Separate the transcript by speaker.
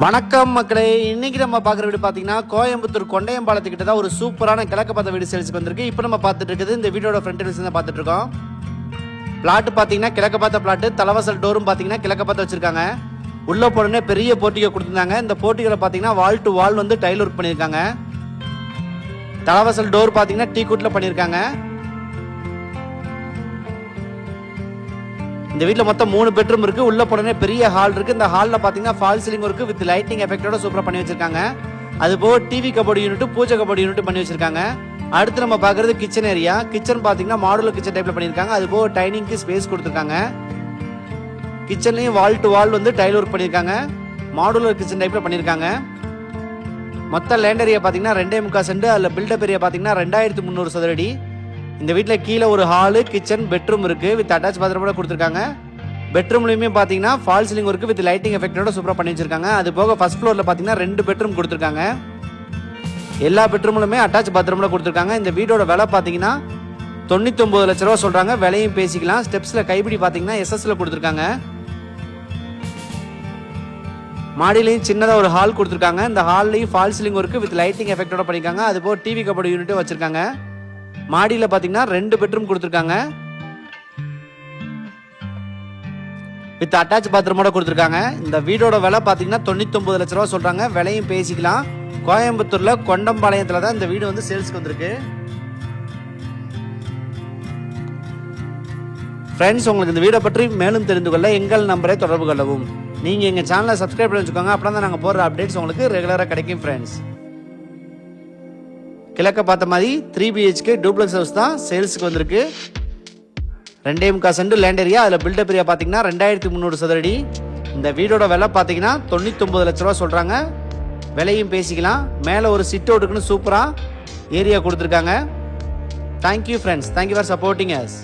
Speaker 1: வணக்கம் மக்களே, இன்னைக்கு நம்ம பார்க்குற வீடு பார்த்தீங்கன்னா கோயம்புத்தூர் கொண்டையம்பாலத்துக்கிட்ட தான் ஒரு சூப்பரான கிழக்கு பார்த்த வீடு சேல்ஸுக்கு வந்திருக்கு. இப்போ நம்ம பார்த்துட்டு இருக்குது இந்த வீடோட ஃப்ரண்ட் வியூஸ் தான் பார்த்துட்டு இருக்கோம். பிளாட் பார்த்தீங்கன்னா கிழக்கு பார்த்த பிளாட், தலைவாசல் டோரும் பார்த்தீங்கன்னா கிழக்கு பார்த்து வச்சிருக்காங்க. உள்ள போனோடனே பெரிய போர்ட்டிகோ கொடுத்துருந்தாங்க. இந்த போர்ட்டிகளை பார்த்தீங்கன்னா வால் டு வால் வந்து டைல் ஒர்க் பண்ணியிருக்காங்க. தலைவாசல் டோர் பார்த்தீங்கன்னா டீ குட்ல பண்ணியிருக்காங்க. இந்த வீட்டில் மொத்தம் 3 பெட்ரூம் இருக்கு. உள்ள போனே பெரிய ஹால் இருக்கு. இந்த ஹாலில் பார்த்தீங்கன்னா ஃபால் சீலிங் இருக்கு வித் லைட்டிங் எஃபெக்டோட சூப்பராக பண்ணி வச்சிருக்காங்க. அது போக டிவி கபோர்டு யூனிட், பூஜை கபோர்டு யூனிட் பண்ணி வச்சிருக்காங்க. அடுத்து நம்ம பார்க்கறது கிச்சன் ஏரியா. கிச்சன் பார்த்தீங்கன்னா மாடுலர் கிச்சன் டைப்ல பண்ணியிருக்காங்க. அது போக டைனிங்க்கு ஸ்பேஸ் கொடுத்துருக்காங்க. கிச்சன்லையும் வால் டு வால் வந்து டைல் ஒர்க் பண்ணியிருக்காங்க. மாடுலர் கிச்சன் டைப்ல பண்ணியிருக்காங்க. மொத்த லேண்ட் ஏரியா பார்த்தீங்கன்னா 2.25 சென்ட். அதில் பில்டப் ஏரியா பார்த்தீங்கன்னா 2300 சதுரடி. இந்த வீட்டில் கீழே ஒரு ஹாலு, கிச்சன், பெட்ரூம் இருக்கு வித் அட்டாச் பாத்ரூமோட கொடுத்துருக்காங்க. பெட்ரூம்லையுமே பார்த்தீங்கன்னா ஃபால் சீலிங் இருக்கு வித் லைட்டிங் எஃபெக்டோட சூப்பராக பண்ணி வச்சிருக்காங்க. அது போக ஃபர்ஸ்ட் ஃப்ளோரில் பார்த்தீங்கன்னா 2 பெட்ரூம் கொடுத்துருக்காங்க. எல்லா பெட்ரூம்லுமே அட்டாச் பாத்ரூம்ல கொடுத்துருக்காங்க. இந்த வீடோட விலை பார்த்தீங்கன்னா 99 லட்ச ரூபா சொல்றாங்க. விலையும் பேசிக்கலாம். ஸ்டெப்ஸ்ல கைப்பிடி பார்த்தீங்கன்னா எஸ்எஸ்ல கொடுத்துருக்காங்க. மாடியிலையும் சின்னதாக ஒரு ஹால் கொடுத்துருக்காங்க. இந்த ஹால்லையும் ஃபால் சீலிங் இருக்கு வித் லைட்டிங் எஃபெக்டோட பண்ணிருக்காங்க. அது போக டிவி கபோர்டு யூனிட்டும் வச்சிருக்காங்க. மாடியில் பார்த்தீங்கன்னா 2 பெட்ரூம் கொடுத்துருக்காங்க வித் அட்டாச் பாத்ரூமோட கொடுத்துருக்காங்க. இந்த வீடோட விலை பார்த்தீங்கன்னா 99 லட்ச ரூபா சொல்றாங்க. விலையும் பேசிக்கலாம். கோயம்புத்தூர்ல கொண்டம்பாளையத்தில் தான் இந்த வீடு வந்து சேல்ஸ்க்கு வந்திருக்கு. ஃப்ரெண்ட்ஸ், உங்களுக்கு இந்த வீடை பற்றி மேலும் தெரிந்து கொள்ள எங்கள் நம்பரை தொடர்பு கொள்ளவும். நீங்க எங்க சேனலை சப்ஸ்கிரைப் பண்ணி வச்சுக்கோங்க. அப்படின்னா தான் நாங்கள் போடுற அப்டேட்ஸ் உங்களுக்கு ரெகுலராக கிடைக்கும். ஃப்ரெண்ட்ஸ், கிழக்க பார்த்த மாதிரி 3 BHK டூப்ளெக்ஸ் ஹவுஸ் தான் சேல்ஸுக்கு வந்திருக்கு. 2.25 சென்ட் லேண்ட் ஏரியா. அதில் பில்டப் ஏரியா பார்த்தீங்கன்னா 2300 சதுரடி. இந்த வீடோட விலை பார்த்தீங்கன்னா 99 லட்ச ரூபா சொல்கிறாங்க. விலையும் பேசிக்கலாம். மேலே ஒரு சிட் அவுட்டுக்குன்னு சூப்பராக ஏரியா கொடுத்துருக்காங்க. Thank you friends, thank you for supporting us.